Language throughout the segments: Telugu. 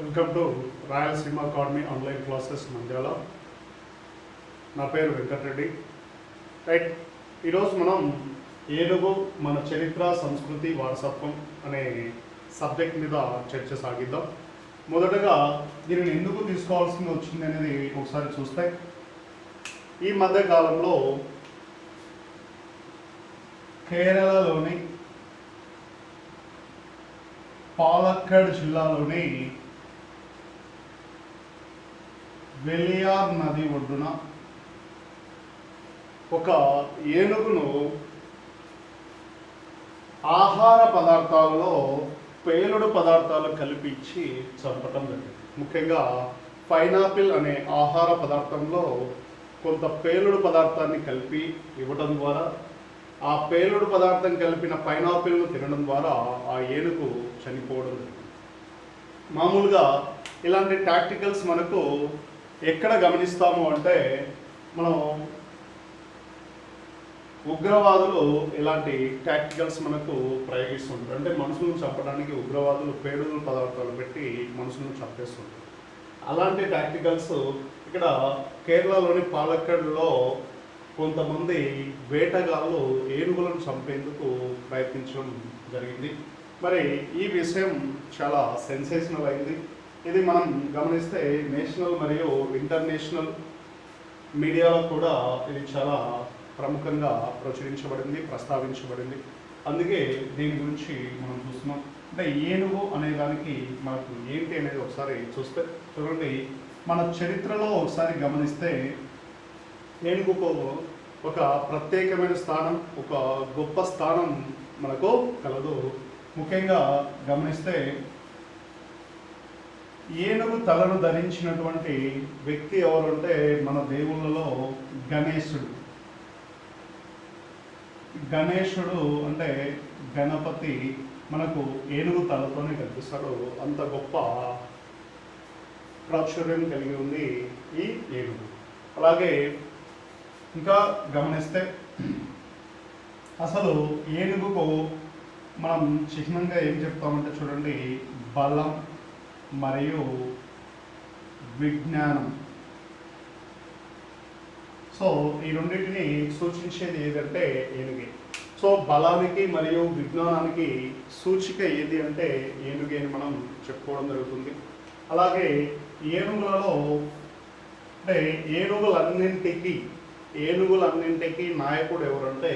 Welcome to Rayalaseema academy online classes Nandyal. నా పేరు వెంకటరెడ్డి. రైట్, ఈరోజు మనం ఏనుగు మన చరిత్ర, సంస్కృతి, వారసత్వం అనే సబ్జెక్ట్ మీద చర్చ సాగిద్దాం. మొదటగా దీనిని ఎందుకు తీసుకోవాల్సి వచ్చింది అనేది ఒకసారి చూస్తే, ఈ మధ్య కాలంలో కేరళలోని పాలక్కడ్ జిల్లాలోని వెలియార్ నది ఒడ్డున ఒక ఏనుగును ఆహార పదార్థాలలో పేలుడు పదార్థాలు కలిపించి చంపటం జరిగింది. ముఖ్యంగా పైనాపిల్ అనే ఆహార పదార్థంలో కొంత పేలుడు పదార్థాన్ని కలిపి ఇవ్వడం ద్వారా, ఆ పేలుడు పదార్థం కలిపిన పైనాపిల్ను తినడం ద్వారా ఆ ఏనుగు చనిపోవడం జరిగింది. మామూలుగా ఇలాంటి టాక్టికల్స్ మనకు ఎక్కడ గమనిస్తాము అంటే, మనం ఉగ్రవాదులు ఇలాంటి టాక్టికల్స్ మనకు ప్రయోగిస్తుంటారు. అంటే మనుషులను చంపడానికి ఉగ్రవాదులు పేలుడు పదార్థాలు పెట్టి మనుషులను చంపేస్తుంటారు. అలాంటి టాక్టికల్స్ ఇక్కడ కేరళలోని పాలక్కడ్లో కొంతమంది వేటగాళ్ళు ఏనుగులను చంపేందుకు ప్రయత్నించడం జరిగింది. మరి ఈ విషయం చాలా సెన్సేషనల్ అయింది. ఇది మనం గమనిస్తే నేషనల్ మరియు ఇంటర్నేషనల్ మీడియాలో కూడా ఇది చాలా ప్రముఖంగా ప్రచురించబడింది, ప్రస్తావించబడింది. అందుకే దీని గురించి మనం చూస్తున్నాం. అంటే ఏనుగు అనే దానికి మనకు ఏంటి అనేది ఒకసారి చూస్తే చూడండి, మన చరిత్రలో ఒకసారి గమనిస్తే ఏనుగుకు ఒక ప్రత్యేకమైన స్థానం, ఒక గొప్ప స్థానం మనకు కలదు. ముఖ్యంగా గమనిస్తే ఏనుగు తలను ధరించినటువంటి వ్యక్తి ఎవరంటే మన దేవుళ్ళలో గణేశుడు. గణేశుడు అంటే గణపతి మనకు ఏనుగు తలతోనే కనిపిస్తాడు. అంత గొప్ప ప్రాచుర్యం కలిగి ఉంది ఈ ఏనుగు. అలాగే ఇంకా గమనిస్తే అసలు ఏనుగుకు మనం చిహ్నంగా ఏం చెప్తామంటే చూడండి, బలం మరియు విజ్ఞానం. సో ఈ రెండింటిని సూచించేది ఏదంటే ఏనుగే. సో బలానికి మరియు విజ్ఞానానికి సూచిక ఏది అంటే ఏనుగే అని మనం చెప్పుకోవడం జరుగుతుంది. అలాగే ఏనుగులలో అంటే ఏనుగులన్నింటికి నాయకుడు ఎవరంటే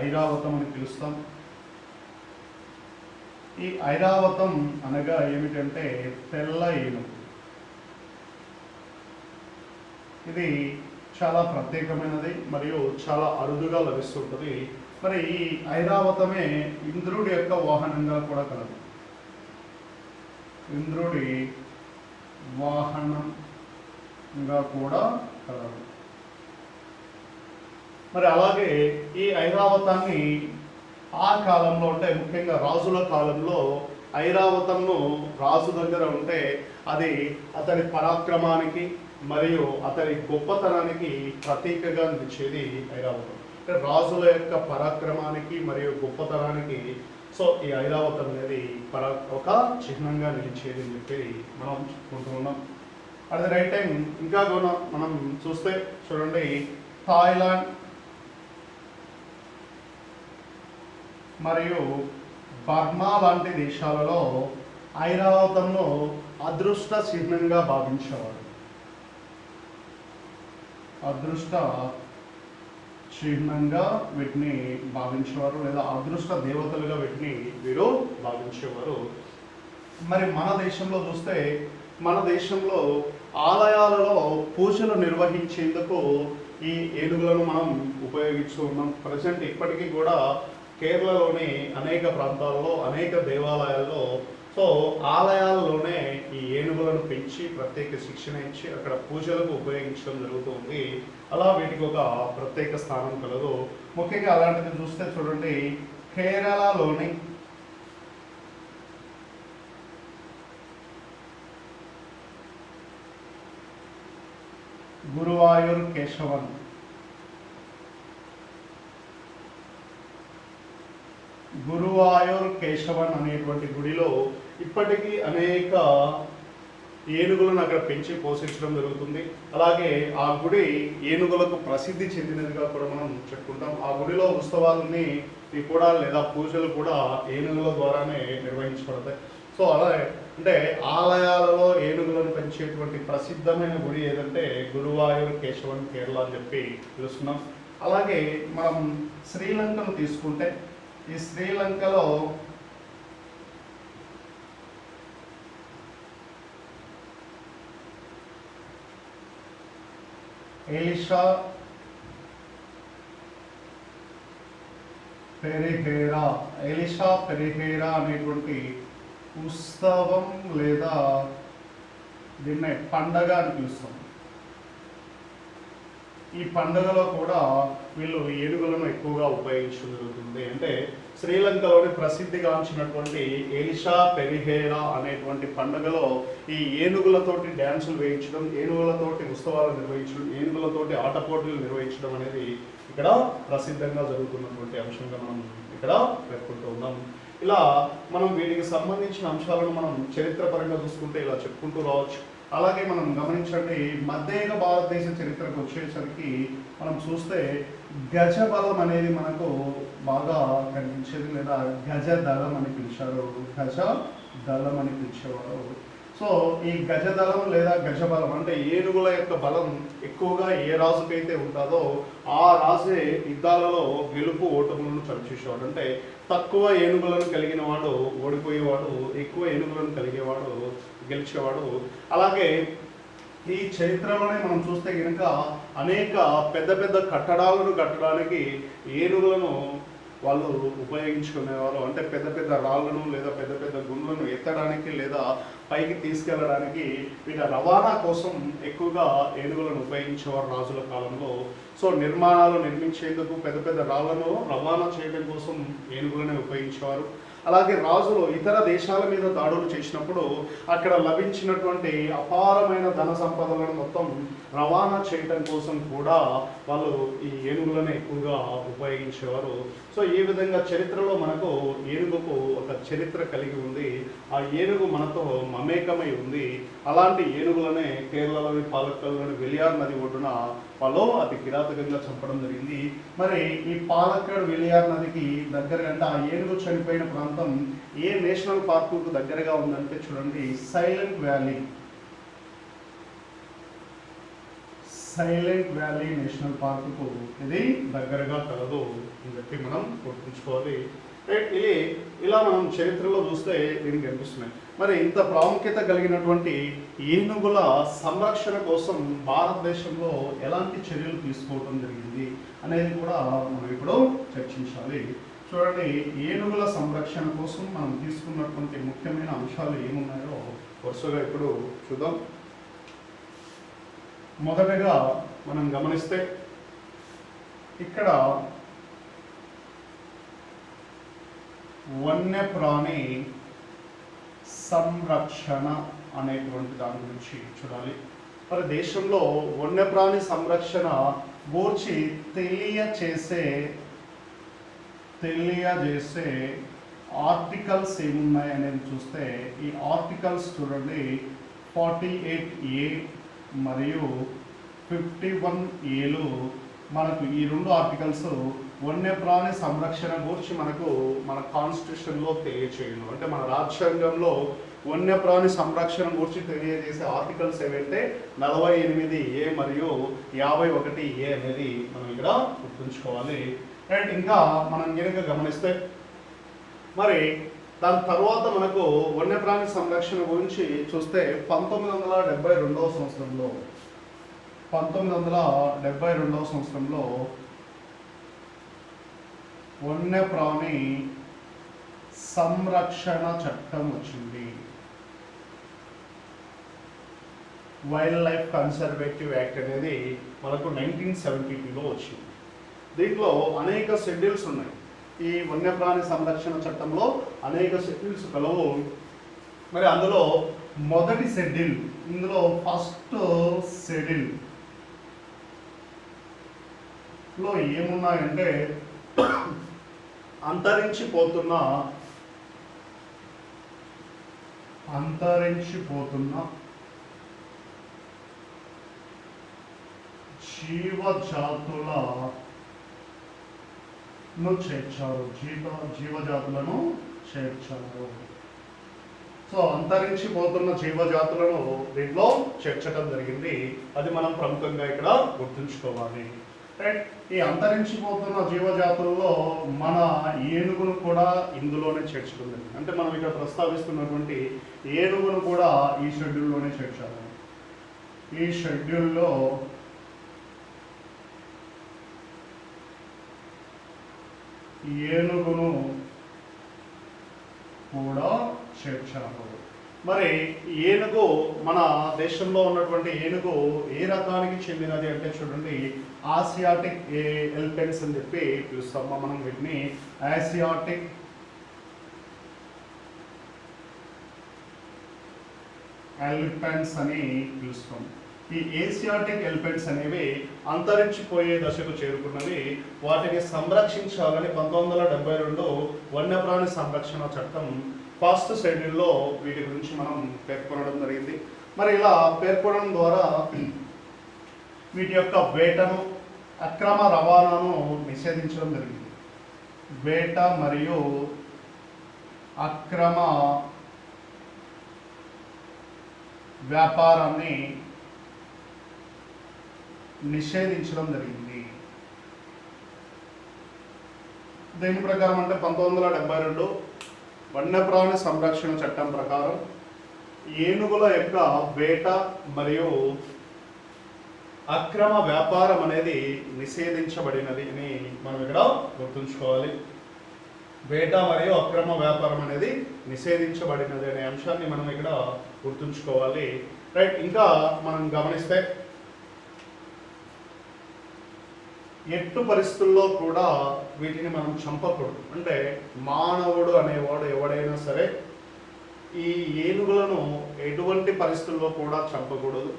ఐరావతం అని పిలుస్తాం. ఈ ఐరావతం అనగా ఏమిటంటే తెల్ల ఏనుగు. ఇది చాలా ప్రత్యేకమైనది మరియు చాలా అరుదుగా లభిస్తుంటుంది. మరి ఈ ఐరావతమే ఇంద్రుడి యొక్క వాహనంగా కూడా కలదు. ఇంద్రుడి వాహనంగా కూడా కలదు. మరి అలాగే ఈ ఐరావతాన్ని ఆ కాలంలో అంటే ముఖ్యంగా రాజుల కాలంలో ఐరావతంను రాజు దగ్గర ఉంటే అది అతని పరాక్రమానికి మరియు అతని గొప్పతనానికి ప్రతీకగా నిలిచేది ఐరావతం. అంటే రాజుల యొక్క పరాక్రమానికి మరియు గొప్పతనానికి సో ఈ ఐరావతం అనేది ఒక చిహ్నంగా నిలిచేది అని చెప్పి మనం చెప్పుకుంటున్నాం. అట్ ది రైట్ టైం ఇంకా మనం చూస్తే చూడండి, థాయిలాండ్ మరియు బర్మా లాంటి దేశాలలో ఐరావతంను అదృష్ట చిహ్నంగా భావించేవారు. అదృష్ట చిహ్నంగా వీటిని భావించేవారు, లేదా అదృష్ట దేవతలుగా వీటిని వీరు భావించేవారు. మరి మన దేశంలో చూస్తే, మన దేశంలో ఆలయాలలో పూజలు నిర్వహించేందుకు ఈ ఏనుగులను మనం ఉపయోగిస్తూ ఉన్నాం. ప్రజెంట్ ఇప్పటికీ కూడా కేరళలోని అనేక ప్రాంతాల్లో, అనేక దేవాలయాల్లో సో ఆలయాల్లోనే ఈ ఏనుగులను పెంచి ప్రత్యేక శిక్షణ ఇచ్చి అక్కడ పూజలకు ఉపయోగించడం జరుగుతుంది. అలా వీటికి ఒక ప్రత్యేక స్థానం కలదు. ముఖ్యంగా అలాంటిది చూస్తే చూడండి, కేరళలోని గురువాయూర్ కేశవన్ గురువాయూర్ కేశవన్ అనేటువంటి గుడిలో ఇప్పటికీ అనేక ఏనుగులను అక్కడ పెంచి పోషించడం జరుగుతుంది. అలాగే ఆ గుడి ఏనుగులకు ప్రసిద్ధి చెందినదిగా కూడా మనం చెప్పుకుంటాం. ఆ గుడిలో ఉత్సవాలని కూడా లేదా పూజలు కూడా ఏనుగుల ద్వారానే నిర్వహించబడతాయి. సో అలా అంటే ఆలయాలలో ఏనుగులను పెంచేటువంటి ప్రసిద్ధమైన గుడి ఏదంటే గురువాయూర్ కేశవన్ కేరళ అని చెప్పి తెలుస్తున్నాం. అలాగే మనం శ్రీలంకను తీసుకుంటే ఈ శ్రీలంకలో ఎలిషా పెరిహేరా అనేటువంటి ఉత్సవం లేదా దీన్నే పండగ అని పిలుస్తాం. ఈ పండుగలో కూడా వీళ్ళు ఏనుగులను ఎక్కువగా ఉపయోగించడం జరుగుతుంది. అంటే శ్రీలంకలోని ప్రసిద్ధిగాంచినటువంటి ఎలిషా పెరిహేరా అనేటువంటి పండుగలో ఈ ఏనుగులతోటి డ్యాన్సులు వేయించడం, ఏనుగులతోటి ఉత్సవాలు నిర్వహించడం, ఏనుగులతోటి ఆట పోటీలు నిర్వహించడం అనేది ఇక్కడ ప్రసిద్ధంగా జరుగుతున్నటువంటి అంశంగా మనం ఇక్కడ పేర్కొంటూ ఉన్నాం. ఇలా మనం వీటికి సంబంధించిన అంశాలను మనం చరిత్రపరంగా చూసుకుంటే ఇలా చెప్పుకుంటూ రావచ్చు. అలాగే మనం గమనించండి, మధ్యయుగ భారతదేశ చరిత్రకు వచ్చేసరికి మనం చూస్తే గజ బలం అనేది మనకు బాగా కనిపించేది, లేదా గజ దళం అని పిలిచారు, గజ దళం అని పిలిచేవారు. సో ఈ గజ దళం లేదా గజ బలం అంటే ఏనుగుల యొక్క బలం ఎక్కువగా ఏ రాజుకైతే ఉంటుందో ఆ రాజే యుద్ధాలలో గెలుపు ఓటములను చవిచూసేవాడు. అంటే తక్కువ ఏనుగులను కలిగిన వాడు ఓడిపోయేవాడు, ఎక్కువ ఏనుగులను కలిగేవాడు గెలిచేవాడు. అలాగే ఈ చరిత్రలోనే మనం చూస్తే కనుక అనేక పెద్ద పెద్ద కట్టడాలను కట్టడానికి ఏనుగులను వాళ్ళు ఉపయోగించుకునేవారు. అంటే పెద్ద పెద్ద రాళ్లను లేదా పెద్ద పెద్ద గుండ్లను ఎత్తడానికి లేదా పైకి తీసుకెళ్ళడానికి వీళ్ళ రవాణా కోసం ఎక్కువగా ఏనుగులను ఉపయోగించేవారు రాజుల కాలంలో. సో నిర్మాణాలు నిర్మించేందుకు పెద్ద పెద్ద రాళ్లను రవాణా చేయడం కోసం ఏనుగులనే ఉపయోగించేవారు. అలాగే రాజులు ఇతర దేశాల మీద దాడులు చేసినప్పుడు అక్కడ లభించినటువంటి అపారమైన ధన సంపదలను మొత్తం రవాణా చేయడం కోసం కూడా వాళ్ళు ఈ ఏనుగులను ఎక్కువగా ఉపయోగించేవారు. సో ఈ విధంగా చరిత్రలో మనకు ఏనుగుకు ఒక చరిత్ర కలిగి ఉంది. ఆ ఏనుగు మనతో మమేకమై ఉంది. అలాంటి ఏనుగులనే కేరళలోని పాలక్కల్లోని వెలియార్ నది ఒడ్డున వాళ్ళు అతి కిరాతకంగా చంపడం జరిగింది. మరి ఈ పాలక్కడ్ వెలియార్ నదికి దగ్గరగా అంటే ఆ ఏనుగు చనిపోయిన ప్రాంతం ఏ నేషనల్ పార్కుకు దగ్గరగా ఉందంటే చూడండి, సైలెంట్ వ్యాలీ నేషనల్ పార్కుకు ఇది దగ్గరగా కలదు అని చెప్పి మనం గుర్తుంచుకోవాలి. ఇలా మనం చరిత్రలో చూస్తే దీనికి కనిపిస్తున్నాయి. మరి ఇంత ప్రాముఖ్యత కలిగినటువంటి ఏనుగుల సంరక్షణ కోసం భారతదేశంలో ఎలాంటి చర్యలు తీసుకోవడం జరిగింది అనేది కూడా మనం ఇప్పుడు చర్చించాలి. చూడండి, ఏనుగుల సంరక్షణ కోసం మనం తీసుకున్నటువంటి ముఖ్యమైన అంశాలు ఏమున్నాయో వరుసగా ఇప్పుడు చూద్దాం. మొదటగా మనం గమనిస్తే ఇక్కడ వన్యప్రాణి సంరక్షణ అనేటువంటి దాని గురించి చూడాలి. మరి దేశంలో వన్యప్రాణి సంరక్షణ గూర్చి తెలియజేసే ఆర్టికల్స్ ఏమున్నాయి అనేది చూస్తే ఈ ఆర్టికల్స్ చూడండి, 48A మరియు 51Aలు మనకు ఈ రెండు ఆర్టికల్స్ వన్యప్రాణి సంరక్షణ గురించి మనకు మన కాన్స్టిట్యూషన్లో తెలియచేయను. అంటే మన రాజ్యాంగంలో వన్యప్రాణి సంరక్షణ గురించి తెలియజేసే ఆర్టికల్స్ ఏవైతే 48A మరియు 51A అనేది మనం ఇక్కడ గుర్తుంచుకోవాలి. అండ్ ఇంకా మనం కనుక గమనిస్తే మరి దాని తర్వాత మనకు వన్యప్రాణి సంరక్షణ గురించి చూస్తే 1972వ సంవత్సరంలో వన్యప్రాణి సంరక్షణ చట్టం వచ్చింది. వైల్డ్ లైఫ్ కన్సర్వేటివ్ యాక్ట్ అనేది మనకు 1972లో వచ్చింది. దీంట్లో అనేక షెడ్యూల్స్ ఉన్నాయి. ఈ వన్యప్రాణి సంరక్షణ చట్టంలో అనేక షెడ్యూల్స్ కలవు. మరి అందులో మొదటి షెడ్యూల్, ఇందులో ఫస్ట్ షెడ్యూల్లో ఏమున్నాయంటే అంతరించిపోతున్న జీవజాతులను చేర్చారు, జీవజాతులను చేర్చారు. సో అంతరించిపోతున్న జీవజాతులను దీంట్లో చేర్చడం జరిగింది. అది మనం ప్రముఖంగా ఇక్కడ గుర్తుంచుకోవాలి. రైట్. ఈ అంతరించిపోతున్న జీవజాతుల్లో మన ఏనుగును కూడా ఇందులోనే చేర్చడం జరిగింది. అంటే మనం ఇక్కడ ప్రస్తావిస్తున్నటువంటి ఏనుగును కూడా ఈ షెడ్యూల్లోనే చేర్చాలి. ఈ షెడ్యూల్లో ఏనుగును కూడా చేర్చారు. మరి ఏనుగు మన దేశంలో ఉన్నటువంటి ఏనుగు ఏ రకానికి చెందినది అంటే చూడండి, ఆసియాటిక్ ఎలిఫెంట్స్ అని చెప్పి పిలుస్తాం మనం వీటిని. ఆసియాటిక్ ఎలిఫెంట్స్ అని పిలుస్తాం. ఈ ఏసియాటిక్ ఎలిఫెంట్స్ అనేవి అంతరించిపోయే దశకు చేరుకున్నవి. వాటిని సంరక్షించాలని 1972 వన్యప్రాణి సంరక్షణ చట్టం ఫస్ట్ షెడ్యూల్లో వీటి గురించి మనం పేర్కొనడం జరిగింది. మరి ఇలా పేర్కొనడం ద్వారా వీటి యొక్క వేటను, అక్రమ రవాణాను నిషేధించడం జరిగింది. వేట మరియు అక్రమ వ్యాపారాన్ని నిషేధించడం జరిగింది. దీని ప్రకారం అంటే 1972 వన్యప్రాణి సంరక్షణ చట్టం ప్రకారం ఏనుగుల యొక్క వేట మరియు అక్రమ వ్యాపారం అనేది నిషేధించబడినది అని మనం ఇక్కడ గుర్తుంచుకోవాలి. వేట మరియు అక్రమ వ్యాపారం అనేది నిషేధించబడినది అనే అంశాన్ని మనం ఇక్కడ గుర్తుంచుకోవాలి. రైట్. ఇంకా మనం గమనిస్తే ఎట్టు పరిస్థితుల్లో కూడా వీటిని మనం చంపకూడదు. అంటే మానవుడు అనేవాడు ఎవడైనా సరే ఈ ఏనుగులను ఎటువంటి పరిస్థితుల్లో కూడా చంపకూడదు.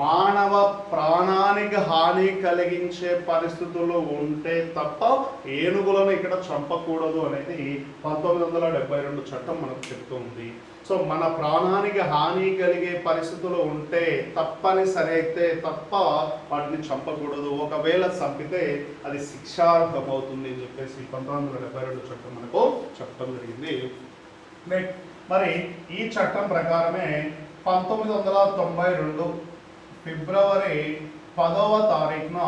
మానవ ప్రాణానికి హాని కలిగించే పరిస్థితులు ఉంటే తప్ప ఏనుగులను ఇక్కడ చంపకూడదు అనేది 1972 చట్టం మనకు చెప్తూ ఉంది. సో మన ప్రాణానికి హాని కలిగే పరిస్థితులు ఉంటే తప్పనిసరి అయితే తప్ప వాటిని చంపకూడదు. ఒకవేళ చంపితే అది శిక్షార్హం అవుతుంది అని చెప్పేసి 1972 చట్టం మనకు చెప్పడం జరిగింది. మరి ఈ చట్టం ప్రకారమే 1992 ఫిబ్రవరి 10వ తారీఖున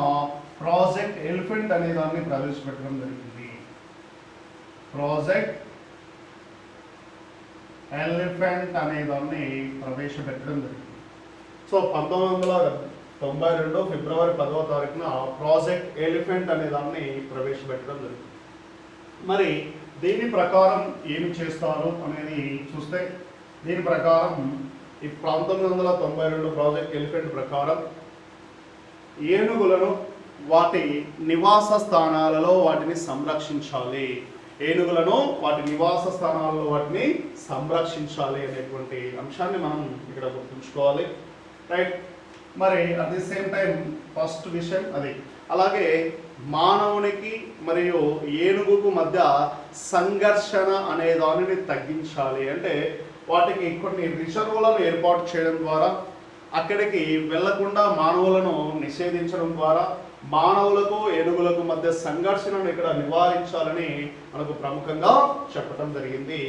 ప్రాజెక్ట్ ఎలిఫెంట్ అనే దాన్ని ప్రవేశపెట్టడం జరిగింది. ప్రాజెక్ట్ ఎలిఫెంట్ అనే దాన్ని ప్రవేశపెట్టడం జరిగింది. సో 1992 ఫిబ్రవరి 10వ తారీఖున ప్రాజెక్ట్ ఎలిఫెంట్ అనే దాన్ని ప్రవేశపెట్టడం జరిగింది. మరి దీని ప్రకారం ఏమి చేస్తారు అనేది చూస్తే, దీని ప్రకారం ఈ 1992 ప్రాజెక్ట్ ఎలిఫెంట్ ప్రకారం ఏనుగులను వాటి నివాస స్థానాలలో వాటిని సంరక్షించాలి. ఏనుగులను వాటి నివాస స్థానాలలో వాటిని సంరక్షించాలి అనేటువంటి అంశాన్ని మనం ఇక్కడ గుర్తుంచుకోవాలి. రైట్. మరి at the same time first విషయం అది. అలాగే మానవునికి మరియు ఏనుగుకు మధ్య సంఘర్షణ అనే దానిని తగ్గించాలి. అంటే వాటికి కొన్ని రిజర్వులను ఏర్పాటు చేయడం ద్వారా, అక్కడికి వెళ్లకుండా మానవులను నిషేధించడం ద్వారా మానవులకు ఏనుగులకు మధ్య సంఘర్షణను ఇక్కడ నివారించాలని మనకు ప్రముఖంగా చెప్పడం జరిగింది.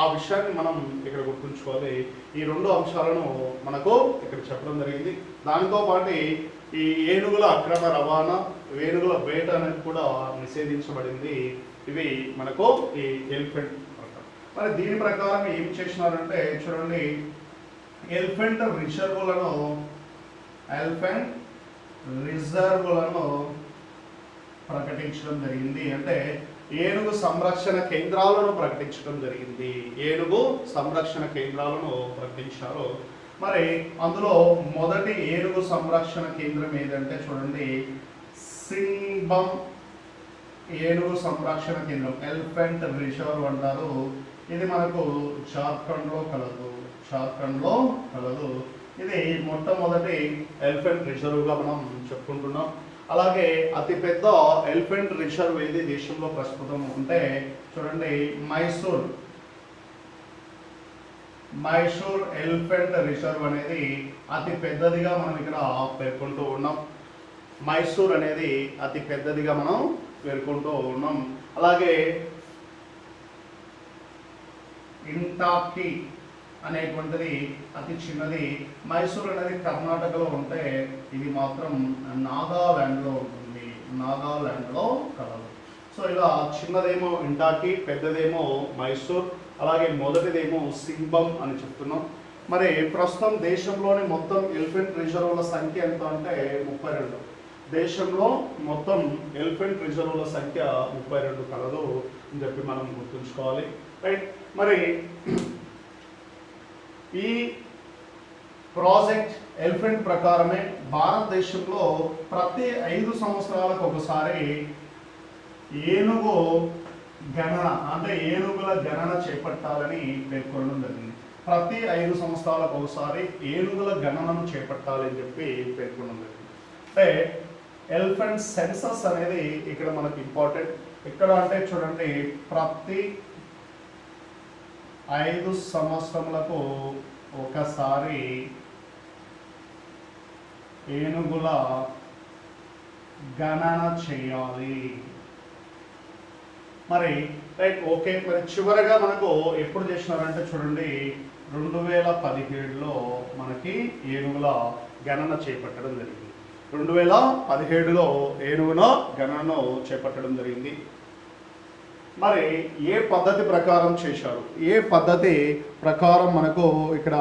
ఆ విషయాన్ని మనం ఇక్కడ గుర్తుంచుకోవాలి. ఈ రెండు అంశాలను మనకు ఇక్కడ చెప్పడం జరిగింది. దానితో పాటు ఈ ఏనుగుల అక్రమ రవాణా, ఏనుగుల వేట అనేది కూడా నిషేధించబడింది. ఇవి మనకు ఈ ఎలిఫెంట్. మరి దీని ప్రకారం ఏం చేసినారంటే చూడండి, ఎలిఫెంట్ రిజర్వులను ప్రకటించడం జరిగింది. అంటే ఏనుగు సంరక్షణ కేంద్రాలను ప్రకటించడం జరిగింది. ఏనుగు సంరక్షణ కేంద్రాలను ప్రకటించారు. మరి అందులో మొదటి ఏనుగు సంరక్షణ కేంద్రం ఏదంటే చూడండి, సింగ్బమ్ ఏనుగు సంరక్షణ కేంద్రం, ఎలిఫెంట్ రిజర్వ్ అంటారు. ఇది మనకు జార్ఖండ్లో కలదు. ఇది మొట్టమొదటి ఎలిఫెంట్ రిజర్వ్గా మనం చెప్పుకుంటున్నాం. అలాగే అతిపెద్ద ఎలిఫెంట్ రిజర్వ్ ఏది దేశంలో ప్రస్తుతం ఉంటే చూడండి, మైసూర్ ఎలిఫెంట్ రిజర్వ్ అనేది అతి పెద్దదిగా మనం ఇక్కడ పేర్కొంటూ ఉన్నాం. మైసూర్ అనేది అతి పెద్దదిగా మనం పేర్కొంటూ ఉన్నాం. అలాగే ఇంటాకి అనేటువంటిది అతి చిన్నది. మైసూర్ అనేది కర్ణాటకలో ఉంటే ఇది మాత్రం నాగాలాండ్లో ఉంటుంది, నాగాలాండ్లో కలదు. సో ఇలా చిన్నదేమో ఇంటాకి, పెద్దదేమో మైసూర్, అలాగే మొదటిదేమో సింబం అని చెప్తున్నాం. మరి ప్రస్తుతం దేశంలోని మొత్తం ఎలిఫెంట్ రిజర్వుల సంఖ్య ఎంత అంటే 32. దేశంలో మొత్తం ఎలిఫెంట్ రిజర్వుల సంఖ్య 32 కలదు అని చెప్పి మనం గుర్తుంచుకోవాలి. రైట్. మరి ఈ ప్రాజెక్ట్ ఎలిఫెంట్ ప్రకారమే భారతదేశంలో ప్రతి 5 సంవత్సరాలకు ఒకసారి ఏనుగు గణన అంటే ఏనుగుల గణన చేపట్టాలని పేర్కొనడం జరిగింది. ప్రతి 5 సంవత్సరాలకు ఒకసారి ఏనుగుల గణనను చేపట్టాలని చెప్పి పేర్కొనడం జరిగింది. అంటే ఎలిఫెంట్ సెన్సస్ అనేది ఇక్కడ మనకి ఇంపార్టెంట్. ఎక్కడ అంటే చూడండి, ప్రతి 5 సంవత్సరములకు ఒకసారి ఏనుగుల గణన చేయాలి. మరి రైట్, ఓకే. మరి చివరగా మనకు ఎప్పుడు చేసినారంటే చూడండి, 2017లో మనకి ఏనుగుల గణన చేపట్టడం జరిగింది. 2017లో ఏనుగుల గణనను చేపట్టడం జరిగింది. మరి ఏ పద్ధతి ప్రకారం చేశారు? ఏ పద్ధతి ప్రకారం మనకు ఇక్కడ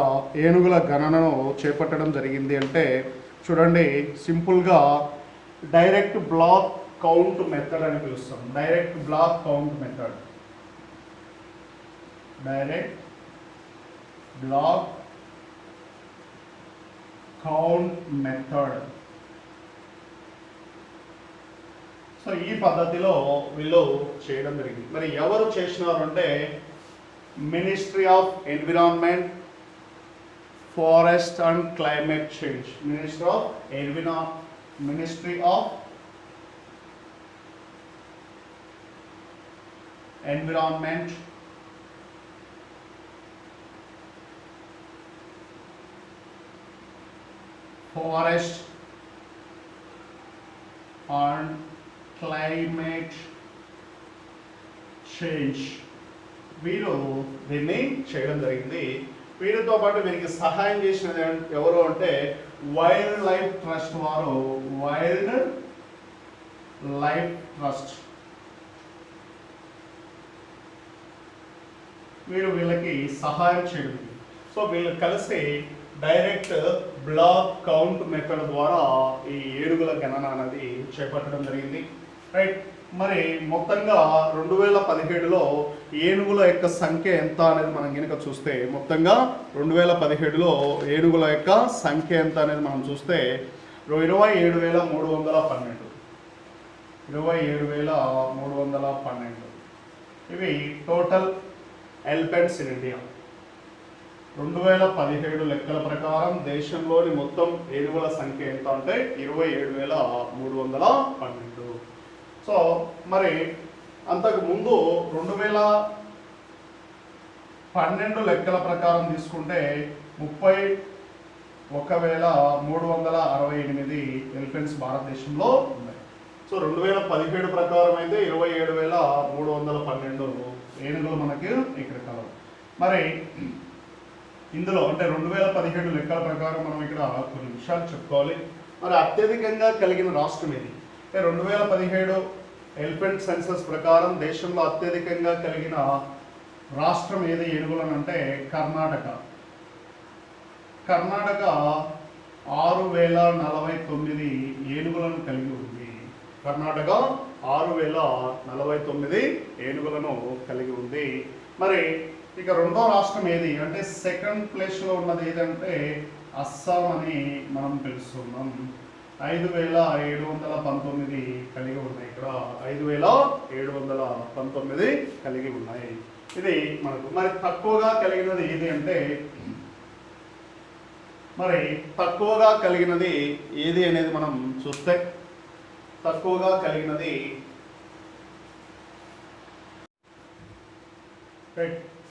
ఏనుగుల గణనను చేపట్టడం జరిగింది అంటే చూడండి, సింపుల్గా డైరెక్ట్ బ్లాక్ కౌంట్ మెథడ్ అని పిలుస్తాం. Direct block count method, direct block count method. So ఈ పద్ధతిలో వీళ్ళు చేయడం జరిగింది. మరి ఎవరు చేసినారు అంటే ministry of environment, forest and climate change. Ministry of environment, forest and climate change, వీరు దీన్ని చేయడం జరిగింది. వీరితో పాటు వీరికి సహాయం చేసినది ఎవరు అంటే వైల్డ్ లైఫ్ ట్రస్ట్ వారు. వైల్డ్ లైఫ్ ట్రస్ట్ వీళ్ళకి సహాయం చేయడం. సో వీళ్ళు కలిసి డైరెక్ట్ బ్లాక్ కౌంట్ మెథడ్ ద్వారా ఈ ఏనుగుల గణన అనేది చేపట్టడం జరిగింది. రైట్. మరి మొత్తంగా 2017లో ఏనుగుల యొక్క సంఖ్య ఎంత అనేది మనం కనుక చూస్తే, మొత్తంగా 2017లో ఏనుగుల యొక్క సంఖ్య ఎంత అనేది మనం చూస్తే 27,312. 27,312 ఇవి టోటల్ ఎలిఫెంట్స్ ఇన్ ఇండియా. 2017 లెక్కల ప్రకారం దేశంలోని మొత్తం ఏనుగుల సంఖ్య ఎంత అంటే 27,312. సో మరి అంతకు ముందు 2012 లెక్కల ప్రకారం తీసుకుంటే 31,368 ఎలిఫెంట్స్ భారతదేశంలో ఉన్నాయి. సో 2017 ప్రకారం అయితే 27,312 ఏనుగులు మనకి ఇక్కడ కలవు. మరి ఇందులో అంటే 2017 లెక్కల ప్రకారం మనం ఇక్కడ కొన్ని విషయాలు చెప్పుకోవాలి. మరి అత్యధికంగా కలిగిన రాష్ట్రం ఇది అంటే 2017 ఎలిఫెంట్ సెన్సస్ ప్రకారం దేశంలో అత్యధికంగా కలిగిన రాష్ట్రం ఏది ఏనుగులను అంటే కర్ణాటక. కర్ణాటక 6,049 ఏనుగులను కలిగి ఉంది. కర్ణాటక 6,049 ఏనుగులను కలిగి ఉంది. మరి ఇక రెండో రాష్ట్రం ఏది అంటే సెకండ్ ప్లేస్లో ఉన్నది ఏదంటే అస్సాం అని మనం తెలుస్తున్నాం. 5,719 కలిగి ఉన్నాయి. ఇక్కడ 5,719 కలిగి ఉన్నాయి. ఇది మనకు మరి తక్కువగా కలిగినది ఏది అంటే మరి తక్కువగా కలిగినది ఏది అనేది మనం చూస్తే తక్కువగా కలిగినది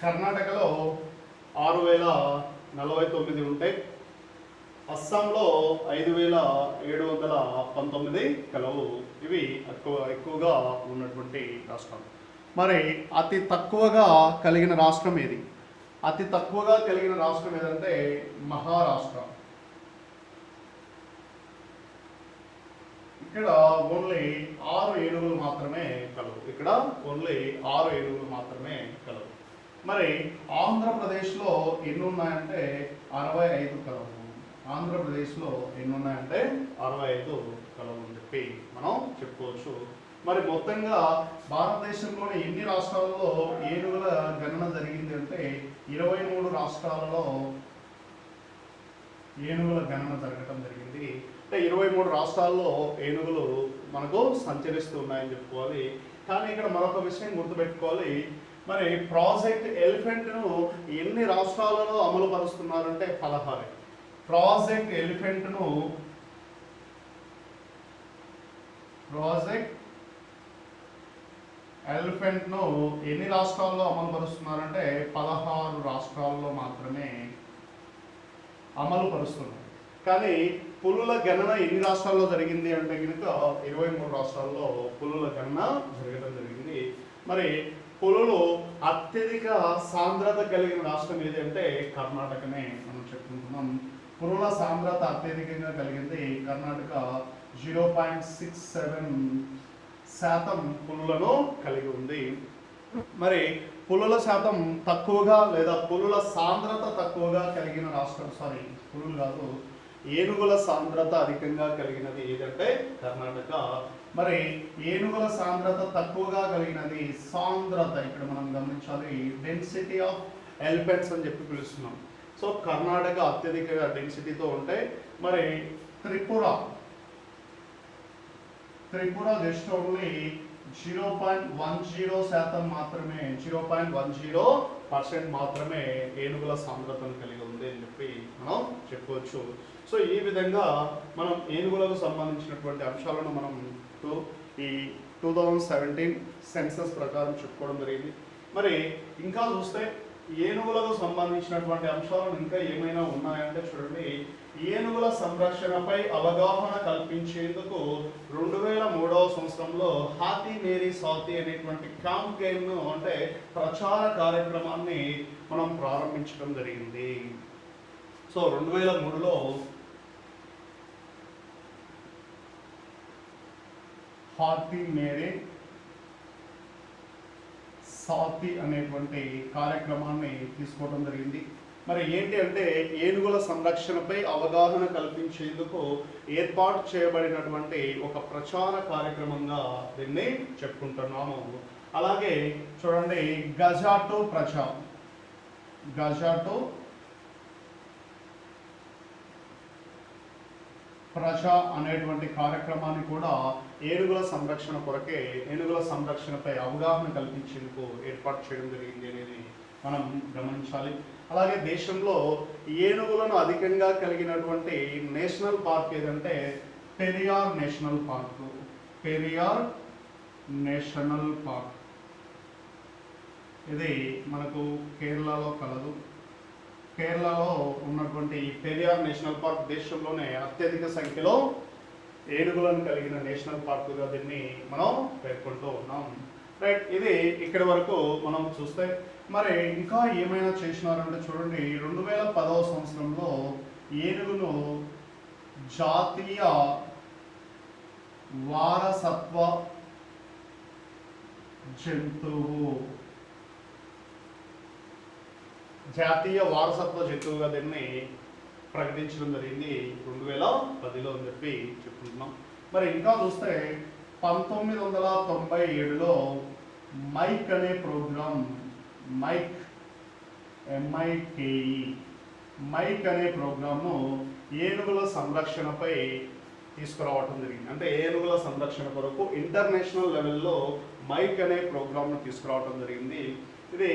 కర్ణాటకలో 6,049 ఉంటాయి. అస్సాంలో 5719 కలవు. ఇవి ఎక్కువగా ఉన్నటువంటి రాష్ట్రాలు. మరి అతి తక్కువగా కలిగిన రాష్ట్రం ఏది? అతి తక్కువగా కలిగిన రాష్ట్రం ఏదంటే మహారాష్ట్ర. ఇక్కడ ఓన్లీ 6 ఏనుగులు మాత్రమే కలవు. ఇక్కడ ఓన్లీ 6 ఏనుగులు మాత్రమే కలవు. మరి ఆంధ్రప్రదేశ్లో ఎన్ని ఉన్నాయంటే 65 కలవు. ఆంధ్రప్రదేశ్లో ఎన్ని ఉన్నాయంటే 65 కలవు అని చెప్పి మనం చెప్పుకోవచ్చు. మరి మొత్తంగా భారతదేశంలోని ఎన్ని రాష్ట్రాలలో ఏనుగుల గణన జరిగింది అంటే 23 రాష్ట్రాలలో ఏనుగుల గణన జరగటం జరిగింది. అంటే 23 రాష్ట్రాల్లో ఏనుగులు మనకు సంచరిస్తూ ఉన్నాయని చెప్పుకోవాలి. కానీ ఇక్కడ మరొక విషయం గుర్తుపెట్టుకోవాలి. మరి ప్రాజెక్ట్ ఎలిఫెంట్ను ఎన్ని రాష్ట్రాలలో అమలు పరుస్తున్నారంటే 16. ప్రాజెక్ట్ ఎలిఫెంట్ను ఎన్ని రాష్ట్రాల్లో అమలు పరుస్తున్నారంటే 16 రాష్ట్రాల్లో మాత్రమే అమలు పరుస్తున్నారు. కానీ పులుల గణన ఎన్ని రాష్ట్రాల్లో జరిగింది అంటే కనుక 23 రాష్ట్రాల్లో పులుల గణన జరగడం జరిగింది. మరి పులులు అత్యధిక సాంద్రత కలిగిన రాష్ట్రం ఏది అంటే కర్ణాటకనే మనం చెప్పుకుంటున్నాం. పులుల సాంద్రత అత్యధికంగా కలిగింది కర్ణాటక. 0.67% పులులను కలిగి ఉంది. మరి పులుల శాతం తక్కువగా లేదా పులుల సాంద్రత తక్కువగా కలిగిన రాష్ట్రం, పులులు కాదు, ఏనుగుల సాంద్రత అధికంగా కలిగినది ఏదంటే కర్ణాటక. మరి ఏనుగుల సాంద్రత తక్కువగా కలిగినది సాంద్రత ఇక్కడ మనం గమనించాలి. డెన్సిటీ ఆఫ్ ఎలిఫెంట్స్ అని చెప్పి పిలుస్తున్నాం. సో కర్ణాటక అత్యధిక డెన్సిటీతో ఉంటే మరి త్రిపుర జస్ట్ ఓన్లీ 0.10% మాత్రమే 0.10% మాత్రమే ఏనుగుల సాంద్రతను కలిగి ఉంది అని చెప్పి మనం చెప్పుకోవచ్చు. సో ఈ విధంగా మనం ఏనుగులకు సంబంధించినటువంటి అంశాలను మనం ఈ 2017 సెన్సస్ ప్రకారం చెప్పుకోవడం జరిగింది. మరి ఇంకా చూస్తే ఏనుగులకు సంబంధించినటువంటి అంశాలను ఇంకా ఏమైనా ఉన్నాయంటే చూడండి. ఏనుగుల సంరక్షణపై అవగాహన కల్పించేందుకు 2003వ సంవత్సరంలో హాతీ మేరీ సాతి అనేటువంటి క్యాంపెయిన్ను అంటే ప్రచార కార్యక్రమాన్ని మనం ప్రారంభించడం జరిగింది. సో 2003లో హాతీ మేరీ సాతి అనేటువంటి కార్యక్రమాన్ని తీసుకోవడం జరిగింది. మరి ఏంటి అంటే ఏనుగుల సంరక్షణపై అవగాహన కల్పించేందుకు ఏర్పాటు చేయబడినటువంటి ఒక ప్రచార కార్యక్రమంగా దీన్ని చెప్పుకుంటున్నాము. అలాగే చూడండి, గజాటో ప్రజ అనేటువంటి కార్యక్రమాన్ని కూడా ఏనుగుల సంరక్షణ కొరకే, ఏనుగుల సంరక్షణపై అవగాహన కల్పించేందుకు ఏర్పాటు చేయడం జరిగింది అనేది మనం గమనించాలి. అలాగే దేశంలో ఏనుగులను అధికంగా కలిగినటువంటి నేషనల్ పార్క్ ఏదంటే పెరియార్ నేషనల్ పార్క్. ఇది మనకు కేరళలో కలదు. కేరళలో ఉన్నటువంటి పెరియార్ నేషనల్ పార్క్ దేశంలోనే అత్యధిక సంఖ్యలో ఏనుగులను కలిగిన నేషనల్ పార్కుగా దీన్ని మనం పేర్కొంటూ ఉన్నాం. రైట్, ఇది ఇక్కడి వరకు మనం చూస్తే మరి ఇంకా ఏమైనా చేసినారంటే చూడండి, 2010వ సంవత్సరంలో ఏనుగును జాతీయ వారసత్వ జంతువుగా దీన్ని ప్రకటించడం జరిగింది 2010లో అని చెప్పి చెప్పుకుంటున్నాం. మరి ఇంకా చూస్తే 1997లో మైక్ అనే ప్రోగ్రాం, మైక్ అనే ప్రోగ్రాంను ఏనుగుల సంరక్షణపై తీసుకురావటం జరిగింది. అంటే ఏనుగుల సంరక్షణ కొరకు ఇంటర్నేషనల్ లెవెల్లో మైక్ అనే ప్రోగ్రాంను తీసుకురావటం జరిగింది. ఇది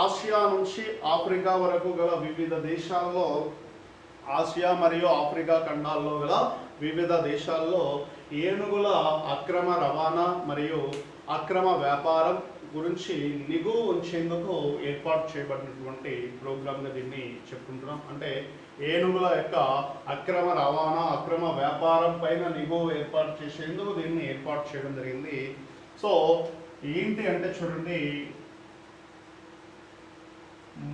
ఆసియా నుంచి ఆఫ్రికా వరకు గల వివిధ దేశాల్లో, ఆసియా మరియు ఆఫ్రికా ఖండాల్లో గల వివిధ దేశాల్లో ఏనుగుల అక్రమ రవాణా మరియు అక్రమ వ్యాపారం గురించి నిఘు ఉంచేందుకు ఏర్పాటు చేయబడినటువంటి ప్రోగ్రామ్గా దీన్ని చెప్పుకుంటున్నాం. అంటే ఏనుగుల యొక్క అక్రమ రవాణా అక్రమ వ్యాపారం పైన నిఘు ఏర్పాటు చేసేందుకు దీన్ని ఏర్పాటు చేయడం జరిగింది. సో ఏంటి అంటే చూడండి,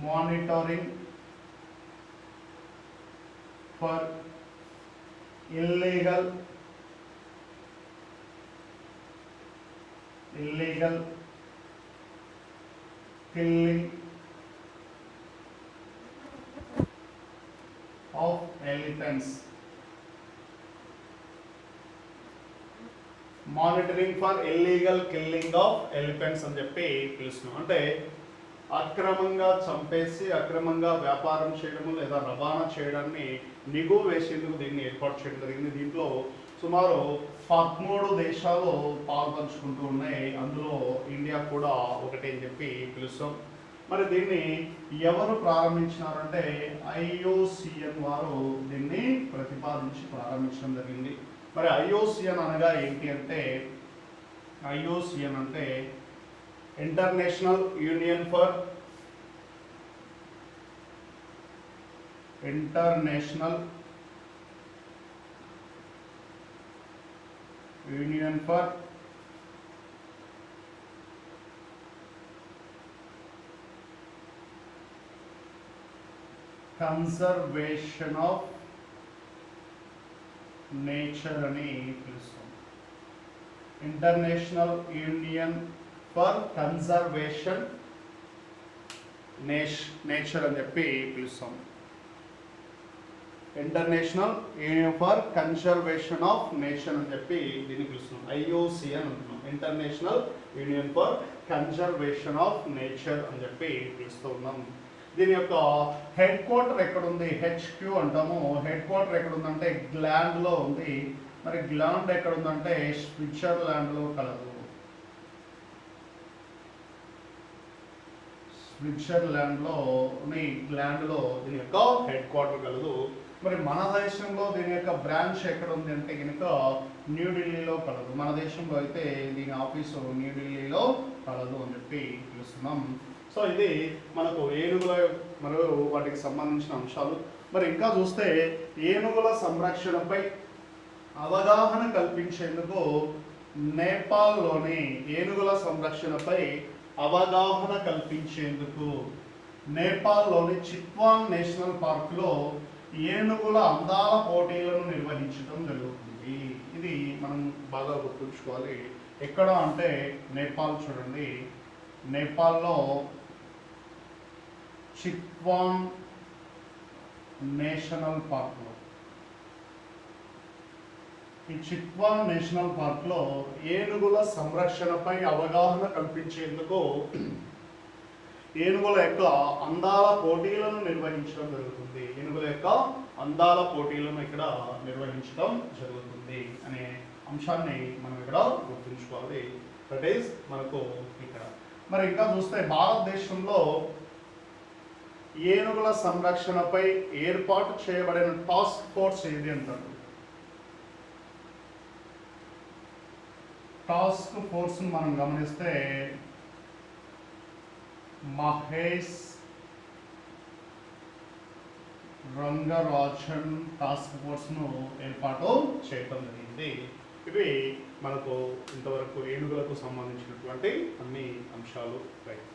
monitoring for illegal killing of elephants. Monitoring for illegal killing of elephants అని చెప్పి పిలుస్తున్నాం. అంటే అక్రమంగా చంపేసి అక్రమంగా వ్యాపారం చేయడము లేదా రవాణా చేయడాన్ని నిఘు వేసేందుకు దీన్ని ఏర్పాటు చేయడం జరిగింది. దీంట్లో సుమారు 13 దేశాలు పాల్పంచుకుంటూ ఉన్నాయి. అందులో ఇండియా కూడా ఒకటి అని చెప్పి పిలుస్తాం. మరి దీన్ని ఎవరు ప్రారంభించినారంటే IUCN వారు దీన్ని ప్రతిపాదించి ప్రారంభించడం జరిగింది. మరి IUCN అనగా ఏంటి అంటే, IUCN అంటే international union for conservation of nature అని పిలుస్తాం. International union for conservation nature అని చెప్పి పిలుస్తాం. International union for conservation of nature అని చెప్పి దీన్ని పిలుస్తున్నాం. IUCN అంటున్నాం. International union for conservation of nature అని చెప్పి పిలుస్తూ ఉన్నాం. దీని యొక్క హెడ్ క్వార్టర్ ఎక్కడుంది? HQ అంటాము. హెడ్ క్వార్టర్ ఎక్కడుందంటే గ్లాండ్లో ఉంది. మరి గ్లాండ్ ఎక్కడుందంటే స్విట్జర్లాండ్లో కలదు. స్విట్జర్లాండ్లోని గ్లాండ్లో దీని యొక్క హెడ్ క్వార్టర్ కలదు. మరి మన దేశంలో దీని యొక్క బ్రాంచ్ ఎక్కడ ఉంది అంటే కనుక న్యూఢిల్లీలో కలదు. మన దేశంలో అయితే దీని ఆఫీసు న్యూఢిల్లీలో కలదు అని చెప్పి పిలుస్తున్నాం. సో ఇది మనకు ఏనుగుల మరియు వాటికి సంబంధించిన అంశాలు. మరి ఇంకా చూస్తే ఏనుగుల సంరక్షణపై అవగాహన కల్పించేందుకు నేపాల్లోని ఏనుగుల సంరక్షణపై అవగాహన కల్పించేందుకు నేపాల్లోని చిత్వాన్ నేషనల్ పార్కులో ఏనుగుల అందాల పోటీలను నిర్వహించడం జరుగుతుంది. ఇది మనం బాగా గుర్తుంచుకోవాలి. ఎక్కడ అంటే నేపాల్ చూడండి, నేపాల్లో చిత్వాన్ నేషనల్ పార్క్లో, ఈ చిత్వాన్ నేషనల్ పార్క్లో ఏనుగుల సంరక్షణపై అవగాహన కల్పించేందుకు ఏనుగుల యొక్క అందాల పోటీలను నిర్వహించడం జరుగుతుంది. ఏనుగుల యొక్క అందాల పోటీలను ఇక్కడ నిర్వహించడం జరుగుతుంది అనే అంశాన్ని మనం ఇక్కడ గుర్తుంచుకోవాలి. దట్ ఈస్ మనకు ఇక్కడ. మరి ఇంకా చూస్తే భారతదేశంలో ఏనుగుల సంరక్షణపై ఏర్పాటు చేయబడిన టాస్క్ ఫోర్స్ ఏది అంటారు? టాస్క్ ఫోర్స్ మనం గమనిస్తే మహేష్ రంగరాజన్ టాస్క్ ఫోర్స్ను ఏర్పాటు చేయటం జరిగింది. ఇవి మనకు ఇంతవరకు ఏనుగులకు సంబంధించినటువంటి అన్ని అంశాలు. రైట్.